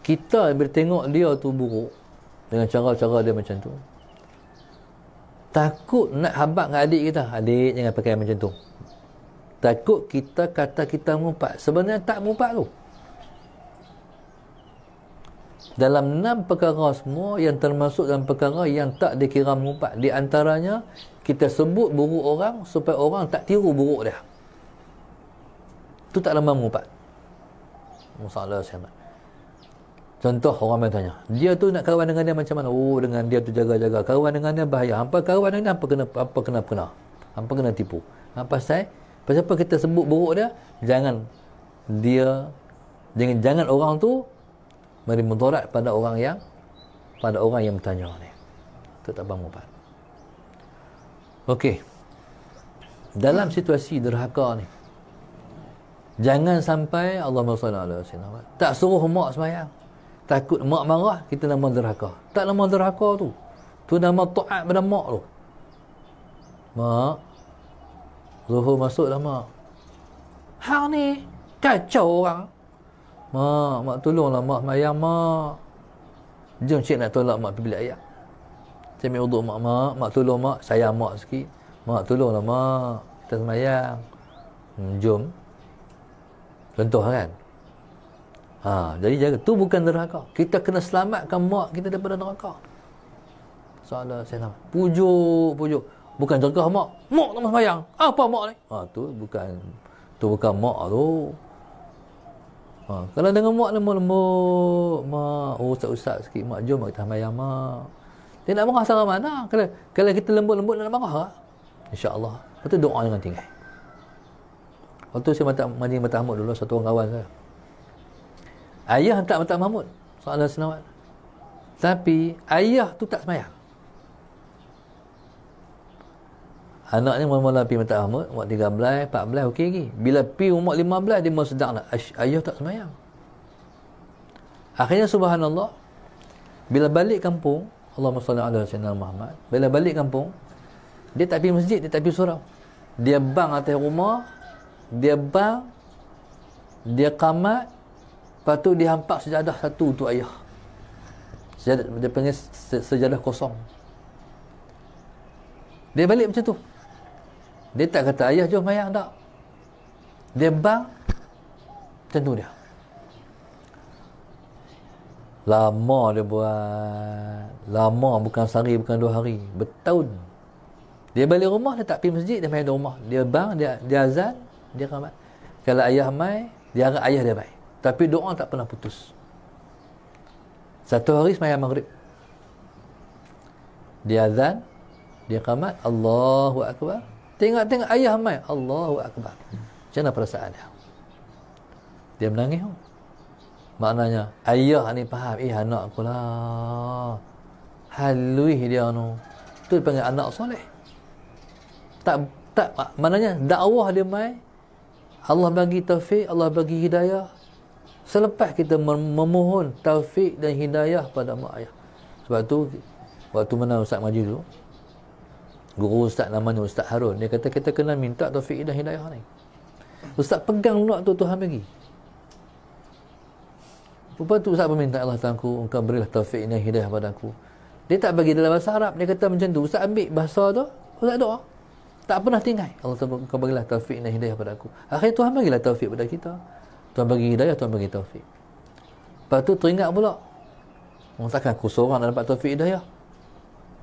kita bertengok dia tu buruk dengan cara-cara dia macam tu, takut nak habaq dengan adik kita. Adik jangan pakai macam tu. Takut kita kata kita mengumpat. Sebenarnya tak mengumpat tu. Dalam 6 perkara semua yang termasuk dalam perkara yang tak dikira mengumpat. Di antaranya, kita sebut buruk orang supaya orang tak tiru buruk dia. Itu tak lama mengumpat. Masalah saya. Contoh, orang main tanya, dia tu nak kawan dengan dia macam mana? Oh, dengan dia tu jaga-jaga. Kawan dengan dia bahaya. Hampa kawan dengan dia, hampa kena. Hampa kena tipu. Hampa pasal apa kita sebut buruk dia? Jangan orang tu beri mudarat pada orang yang bertanya ni. Itu tak bermanfaat. Okey. Dalam situasi derhaka ni, jangan sampai Allahumma salli ala sayyidina tak suruh mak sembahyang. Takut mak marah, kita nama derhaka. Tak nama derhaka tu. Tu nama taat pada mak tu. Mak, Zuhur masuk dah mak. Hang ni kacau orang. Mak tolonglah mak semayang mak. Jom cik nak tolak mak pergi bilik ayah. Saya ambil uduk mak tolong mak, sayang mak sikit. Mak tolonglah mak, kita semayang. Jom. Contoh kan. Jadi jaga. Tu bukan neraka. Kita kena selamatkan mak kita daripada neraka. Soalan saya nama. Pujuk. Bukan jerkah mak. Mak tak semayang. Apa mak ni? Tu bukan mak tu. Kalau dengan mak lembut, mak, ustaz sikit mak, jom kita semayang mak. Dia nak marah sama mana? Kalau kita lembut-lembut nak marah, insya-Allah. Lepas tu doa dengan tinggal. Waktu saya majlis Mata Mahmud dulu, satu orang kawan saya. Ayah hantar Mata Mahmud soalan senawat. Tapi ayah tu tak semayang. Anak ni mula-mula pergi Mata Mahmud, umur 13, 14 okey lagi. Bila pergi umur 15 dia mula sedar nak ayah tak semayang. Akhirnya subhanallah, bila balik kampung, Allahumma salli ala sayyidina Muhammad. Bila balik kampung, dia tak pergi masjid, dia tak pergi surau. Dia bang atas rumah, dia qamat, lepas tu dia hampak sejadah satu untuk ayah. Sejadah, dia panggil sejadah kosong. Dia balik macam tu. Dia tak kata ayah jom mayang tak. Dia bang macam tu dia. Lama dia buat. Lama, bukan sehari, bukan 2 hari, bertahun. Dia balik rumah, dia tak pergi masjid, dia main di rumah. Dia bang, dia azan, dia qamat. Kalau ayah mai, dia harap ayah dia baik. Tapi doa tak pernah putus. Satu hari semayang maghrib, dia azan, dia qamat, Allahu Akbar. Tengok ayah mai, Allahu Akbar. Macam mana perasaan dia? Dia menangis. Maknanya ayah ni faham, anak aku lah. Halui dia tu. Tu dipanggil anak soleh. Tak maknanya dakwah dia mai, Allah bagi taufik, Allah bagi hidayah. Selepas kita memohon taufik dan hidayah pada mak ayah. Sebab tu waktu mana Ustaz Majid dulu, guru Ustaz namanya Ustaz Harun, dia kata kita kena minta taufik dan hidayah ni. Ustaz pegang luak tu Tuhan bagi. Lepas tu Ustaz meminta Allah Ta'ala, engkau berilah taufik dan hidayah pada aku. Dia tak bagi dalam bahasa Arab, dia kata macam tu. Ustaz ambil bahasa tu, Ustaz doa. Tak pernah tinggal. Allah Ta'ala, engkau berilah taufik dan hidayah pada aku. Akhirnya Tuhan bagilah taufik pada kita. Tuhan bagi hidayah, Tuhan bagi taufik. Lepas tu teringat pula, takkan aku seorang nak dapat taufik hidayah.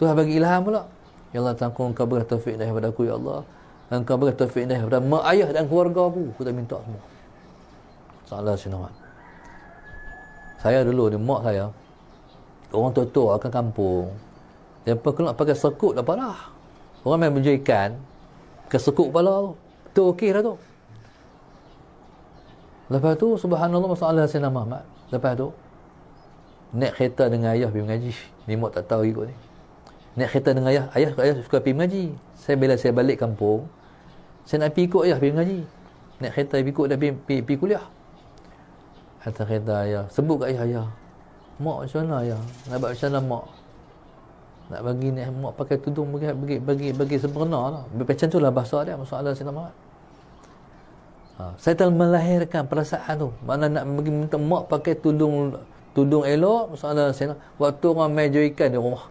Tuhan bagi ilham pula. Ya Allah Ta'ala, engkau berilah taufik hidayah pada aku, ya Allah. Engkau berilah taufik hidayah pada mak ayah dan keluarga aku. Aku tak minta semua. Salah sinawat. Saya dulu di mak saya, orang tua-tua akan kampung, dia nak pakai sekut dah parah. Orang main berjual ikan ke sekut kepala tu. Tu okey dah tu. Lepas tu subhanallah masalah Sayyidina Muhammad. Lepas tu naik kereta dengan ayah pergi mengaji. Ni mak tak tahu ikut ni. Naik kereta dengan ayah suka pergi mengaji. Bila saya balik kampung, saya nak pergi ikut ayah pergi mengaji. Naik kereta ikut dia pergi kuliah. Atas kereta ayah, sebut kat ayah, mak macam mana ayah? Nak buat macam mana mak? Nak bagi ni mak pakai tudung bagi sempurna lah. Macam tu lah bahasa dia, masalah Sayyidina Muhammad. Saya telah melahirkan perasaan tu. Mana nak bagi minta mak pakai tudung elok, masalah Sayyidina. Waktu orang main jual ikan di rumah,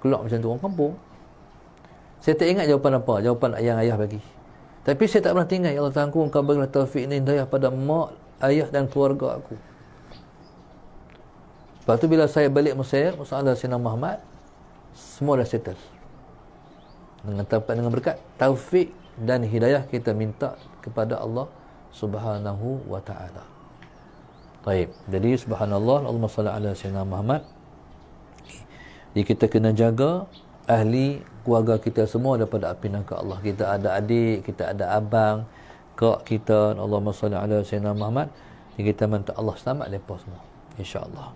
keluar macam tu orang kampung. Saya tak ingat jawapan apa, jawapan yang ayah bagi. Tapi saya tak pernah tinggal, ya Allah Ta'ala, engkau berilah taufik dan hidayah pada mak, ayah dan keluarga aku. Lepas tu bila saya balik Mesir, masalah Sayyidina Muhammad, semua dah settle. Dengan berkat taufik dan hidayah kita minta kepada Allah Subhanahu wa ta'ala. Baik. Jadi subhanallah, Allahumma salli ala Sayyidina Muhammad. Jadi kita kena jaga ahli keluarga kita semua daripada api neraka Allah. Kita ada adik, kita ada abang, kak kita, Allahumma salli ala Sayyidina Muhammad. Jadi kita minta Allah selamat mereka semua, insya-Allah.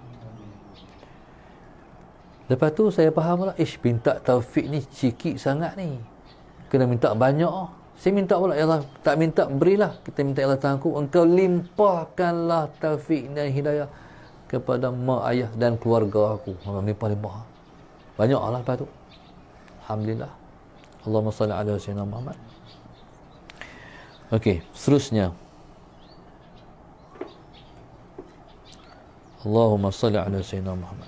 Lepas tu saya faham lah, minta taufik ni sikit sangat ni, kena minta banyak. Saya minta pula, ya Allah, tak minta berilah. Kita minta, ya Allah Ta'ala, engkau limpahkanlah taufik dan hidayah kepada mak ayah dan keluarga aku. Limpah banyak lah lepas tu. Alhamdulillah, Allahumma salli ala sayyidina Muhammad. Okey, seterusnya. Allahumma salli ala sayyidina Muhammad.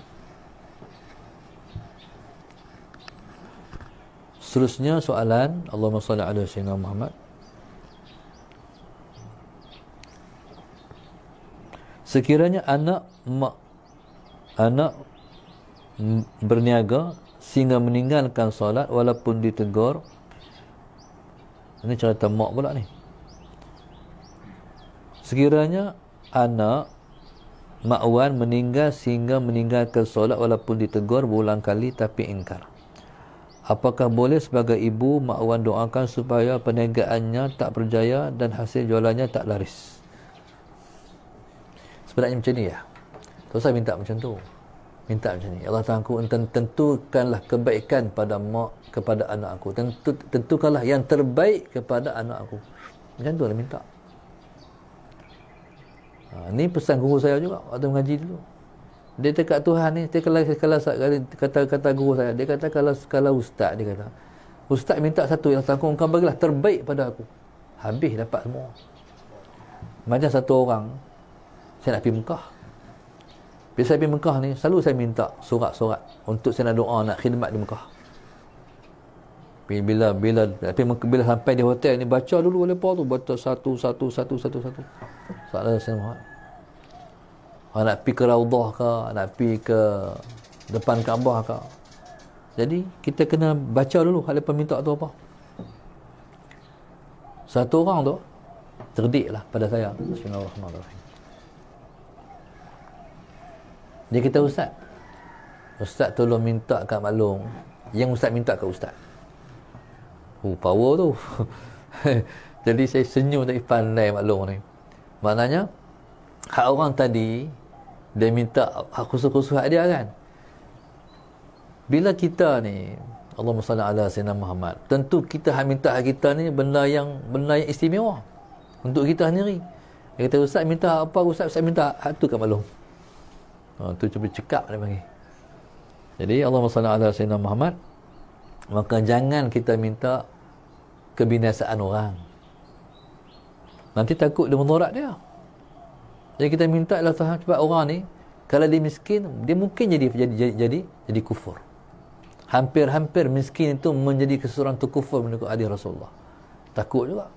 Seterusnya soalan, Allahumma salli ala sayyidina Muhammad. Sekiranya anak berniaga sehingga meninggalkan solat walaupun ditegur. Ini cerita mak pula ni. Sekiranya anak Mak Wan meninggal sehingga meninggalkan solat walaupun ditegur berulang kali tapi ingkar. Apakah boleh sebagai ibu Mak Wan doakan supaya perniagaannya tak berjaya dan hasil jualannya tak laris? Sebenarnya macam ni ya. Terus saya minta macam tu. Minta macam ni. Allah Ta'ala, aku tentukanlah kebaikan pada mak, kepada anak aku. Tentukanlah yang terbaik kepada anak aku. Macam tu lah minta. Ni pesan guru saya juga waktu mengaji dulu. Dia dekat Tuhan ni, dia kalau kata guru saya, dia kata kalau ustaz, dia kata ustaz minta satu, yang aku engkau bagilah terbaik pada aku. Habis dapat semua. Macam satu orang, saya nak pergi Mekah. Bila saya pergi Mekah ni, selalu saya minta surat-surat untuk saya nak doa, nak khidmat di Mekah. Bila sampai di hotel ni, baca dulu lepas tu, baca satu. Soalan saya Muhammad. Nak pergi ke Raudah ke, nak pergi ke depan Kaabah ke. Jadi kita kena baca dulu hal lepas minta tu apa. Satu orang tu terdik lah pada saya. Bismillahirrahmanirrahim. Dia kata, Ustaz tolong minta kat maklum yang Ustaz minta kat Ustaz. Power tu. Jadi saya senyum tapi pandai maklum ni. Maknanya hak orang tadi dia minta hak khusus-khusus hak dia kan. Bila kita ni Allahumma salli ala sayyidina Muhammad, tentu kita hak minta hak kita ni benda yang istimewa untuk kita sendiri. Dia kata, Ustaz minta apa? Ustaz minta hak tu kat maklum. Tu cuba cekap dia panggil. Jadi Allahumma salli ala sayyidina Muhammad. Maka jangan kita minta kebinasaan orang. Nanti takut dia mudarat dia. Jadi kita minta Allah Taala sebab orang ni kalau dia miskin, dia mungkin jadi kufur. Hampir-hampir miskin itu menjadi keseorang tu kufur mengikut hadis Rasulullah. Takut juga.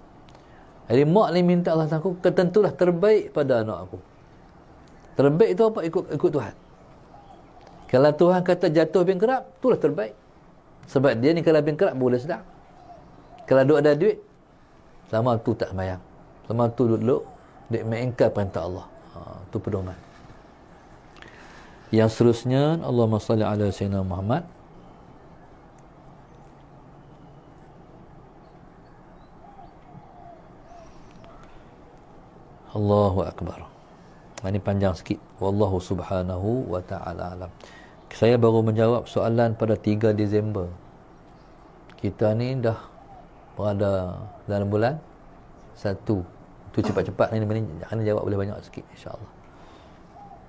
Jadi mak ni minta Allah Taala, ketentulah terbaik pada anak aku. Terbaik itu apa? Ikut Tuhan. Kalau Tuhan kata jatuh bingkrap, itulah terbaik. Sebab dia ni kalau bingkrap boleh sedap. Kalau duk ada duit, selama tu tak sembahyang. Selama tu duduk dia mengingkar perintah Allah. Tu pedoman. Yang seterusnya, Allahumma salli ala sayyidina Muhammad. Allahu Akbar. Ini panjang sikit. Wallahu subhanahu wa ta'ala alam. Saya baru menjawab soalan pada 3 Disember. Kita ni dah berada dalam bulan 1. Tu cepat-cepat ni jangan jawab boleh banyak sikit insya-Allah.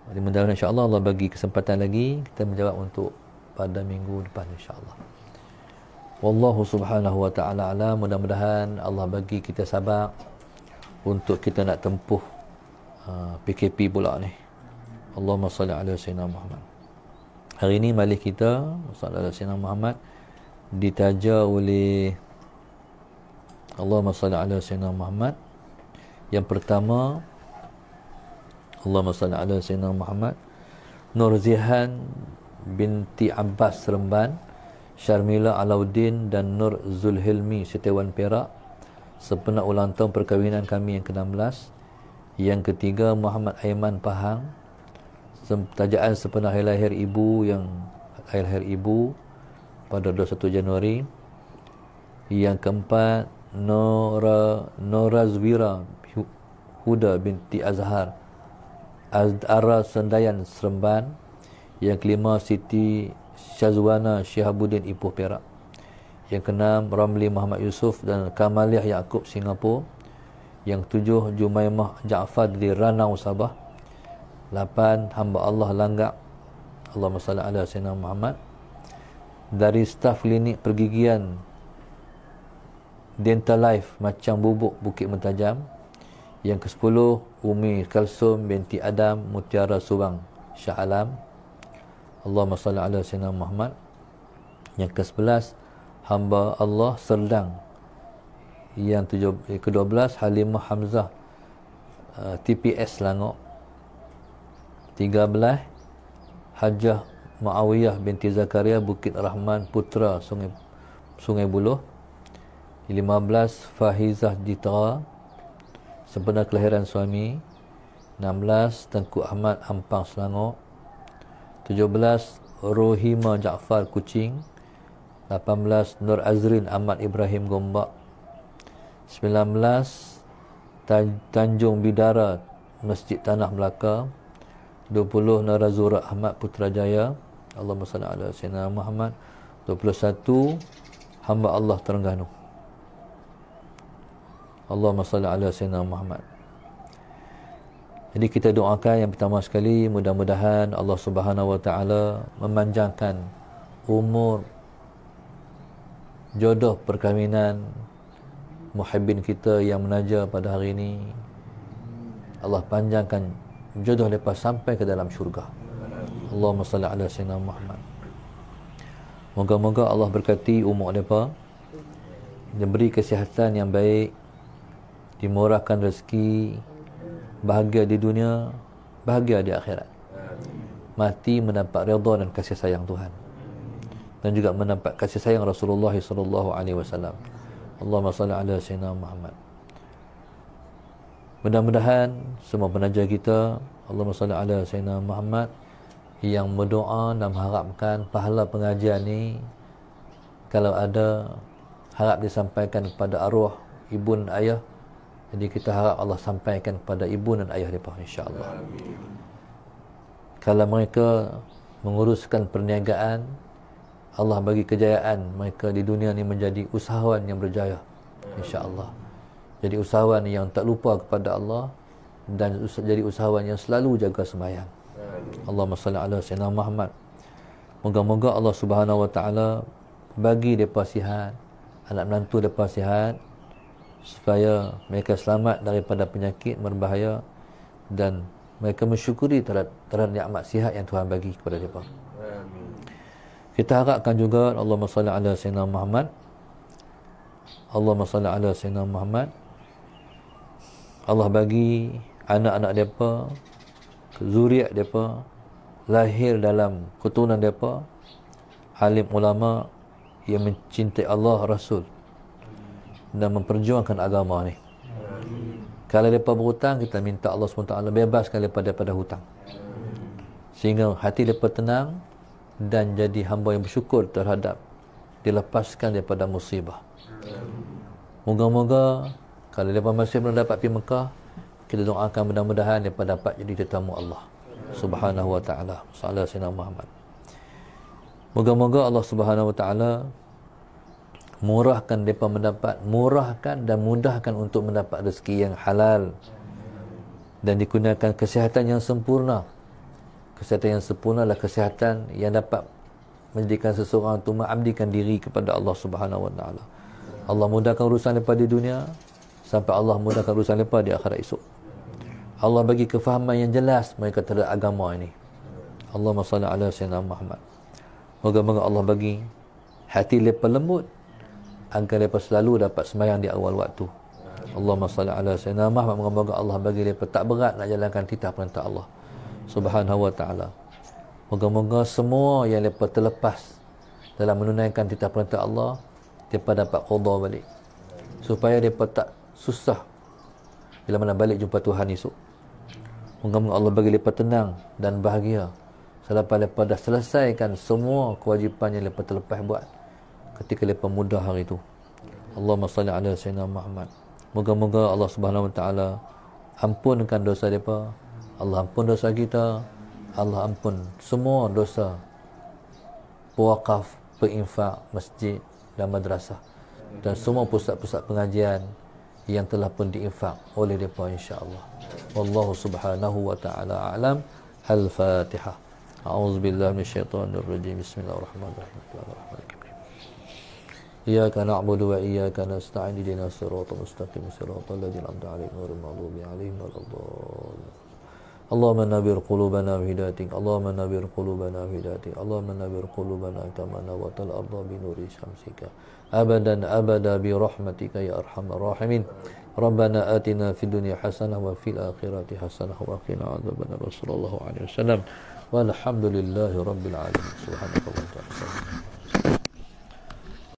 Jadi mudah-mudahan insya-Allah Allah bagi kesempatan lagi kita menjawab untuk pada minggu depan insya-Allah. Wallahu subhanahu wa ta'ala alam. Mudah-mudahan Allah bagi kita sabar untuk kita nak tempuh PKP pula ni. Allahumma salli ala sayyidina Muhammad. Hari ini majlis kita sallallahu alaihi wasallam Muhammad ditaja oleh Allahumma salli ala sayyidina Muhammad. Yang pertama, Allahumma salli ala sayyidina Muhammad, Nur Zihan binti Abbas Seremban, Syarmila Alauddin dan Nur Zulhilmi Setiawan Perak, sempena ulang tahun perkahwinan kami yang ke-16. Yang ketiga, Muhammad Aiman Pahang, tajaan sempena hari lahir ibu pada 21 Januari. Yang keempat, Nora Zwira Huda binti Azhar Ara Sendayan Seremban. Yang kelima, Siti Syazwana Syihabuddin Ipoh Perak. Yang keenam, Ramli Muhammad Yusuf dan Kamaliah Yaakob Singapura. Yang ketujuh, Jumaimah Jaafar di Ranau Sabah. 8, hamba Allah Langgak, Allahumma salli ala sayyidina Muhammad. Dari staf klinik pergigian Dental Life Macang Bubuk Bukit Mentajam. Yang ke-10 Umi Kalsum binti Adam Mutiara Subang Shah Alam. Allahumma salli ala sayyidina Muhammad. Yang ke-11 hamba Allah Serdang. Yang ke-12 Halimah Hamzah TPS Selangor. 13 Hajah Muawiyah binti Zakaria Bukit Rahman Putra Sungai Buloh. 15 Fahizah Jitra sempena kelahiran suami. 16 Tengku Ahmad Ampang Selangor. 17 Rohima Jaafar Kuching. 18 Nur Azrin Ahmad Ibrahim Gombak. 19 Tanjung Bidara Masjid Tanah Melaka. 20 Narazura Ahmad Putrajaya. Allahumma salli ala sayyidina Muhammad. 21 hamba Allah Terengganu. Allahumma salli ala sayyidina Muhammad. Jadi kita doakan yang pertama sekali, mudah-mudahan Allah Subhanahu wa taala memanjangkan umur, jodoh perkahwinan muhibbin kita yang menaja pada hari ini. Allah panjangkan jodoh lepas sampai ke dalam syurga. Allahumma salli ala sayyidina Muhammad. Moga-moga Allah berkati umur mereka, diberi kesihatan yang baik, dimurahkan rezeki, bahagia di dunia, bahagia di akhirat. Mati mendapat redha dan kasih sayang Tuhan, dan juga mendapat kasih sayang Rasulullah sallallahu alaihi wasallam. Allahumma salli ala sayyidina Muhammad. Mudah-mudahan semua penaja kita, Allahumma salli ala sayyidina Muhammad, yang berdoa dan mengharapkan pahala pengajian ni, kalau ada, harap disampaikan kepada arwah ibu dan ayah. Jadi kita harap Allah sampaikan kepada ibu dan ayah mereka, insya-Allah. Kalau mereka menguruskan perniagaan, Allah bagi kejayaan mereka di dunia ni menjadi usahawan yang berjaya, insya-Allah. Jadi usahawan yang tak lupa kepada Allah, dan jadi usahawan yang selalu jaga sembahyang. Allahumma salli ala sayyidina Muhammad. Moga-moga Allah Subhanahu wa taala bagi mereka sihat, anak menantu mereka sihat, supaya mereka selamat daripada penyakit berbahaya, dan mereka mensyukuri terhadap nikmat sihat yang Tuhan bagi kepada mereka. Kita harapkan juga Allahumma salli ala sayyidina Muhammad. Allahumma salli ala sayyidina Muhammad. Allah bagi anak-anak mereka, zuriat mereka lahir dalam keturunan mereka alim ulama yang mencintai Allah Rasul dan memperjuangkan agama ni. Kalau mereka berhutang, kita minta Allah SWT bebaskan mereka daripada hutang, sehingga hati mereka tenang dan jadi hamba yang bersyukur terhadap dilepaskan daripada musibah. Moga-moga kalau mereka masih belum dapat pergi Mekah, kita doakan mudah-mudahan mereka dapat jadi tetamu Allah Subhanahu wa ta'ala. Sallallahu alaihi Muhammad. Moga-moga Allah Subhanahu wa ta'ala murahkan mereka murahkan dan mudahkan untuk mendapat rezeki yang halal, dan dikurniakan kesihatan yang sempurna. Kesihatan yang sempurna adalah kesihatan yang dapat menjadikan seseorang itu mengabdikan diri kepada Allah Subhanahu wa ta'ala. Allah mudahkan urusan mereka di dunia, sampai Allah mudahkan urusan mereka di akhirat esok. Allah bagi kefahaman yang jelas mereka terhadap agama ini. Allahumma salli ala sayyidina Muhammad. Moga-moga Allah bagi hati mereka lembut, agar mereka selalu dapat sembahyang di awal waktu. Allahumma salli ala sayyidina Muhammad. Moga-moga Allah bagi mereka tak berat nak jalankan titah perintah Allah Subhanahu wa ta'ala. Moga-moga semua yang mereka terlepas dalam menunaikan titah perintah Allah, mereka dapat qada balik, supaya mereka tak susah bila mana balik jumpa Tuhan esok. Moga-moga Allah bagi mereka tenang dan bahagia selepas mereka dah selesaikan semua kewajipan yang mereka terlepas buat ketika mereka muda hari itu. Allahumma salli ala sayyidina Muhammad. Moga-moga Allah Subhanahu wa ta'ala ampunkan dosa mereka. Allah ampun dosa kita. Allah ampun semua dosa pewakaf, perinfak masjid dan madrasah, dan semua pusat-pusat pengajian yang telah pun diinfak oleh mereka, insya-Allah. Wallahu subhanahu wa ta'ala a'lam. Al-Fatihah. A'udzubillahi minasyaitonir rajim. Bismillahirrahmanirrahim. إياك نعبد وإياك نستعين اهدنا الصراط المستقيم صراط الذين أنعمت عليهم غير المغضوب عليهم ولا الضالين اللهم نبر قلوبنا بهدايتك اللهم نبر قلوبنا بهدايتك اللهم نبر قلوبنا كما نورت الأرض بنور شمسك أبدا أبدا برحمتك يا أرحم الراحمين ربنا آتنا في الدنيا حسنة وفي الآخرة حسنة وقنا عذاب النار صلى الله عليه وسلم والحمد لله رب العالمين سبحانك اللهم وبحمدك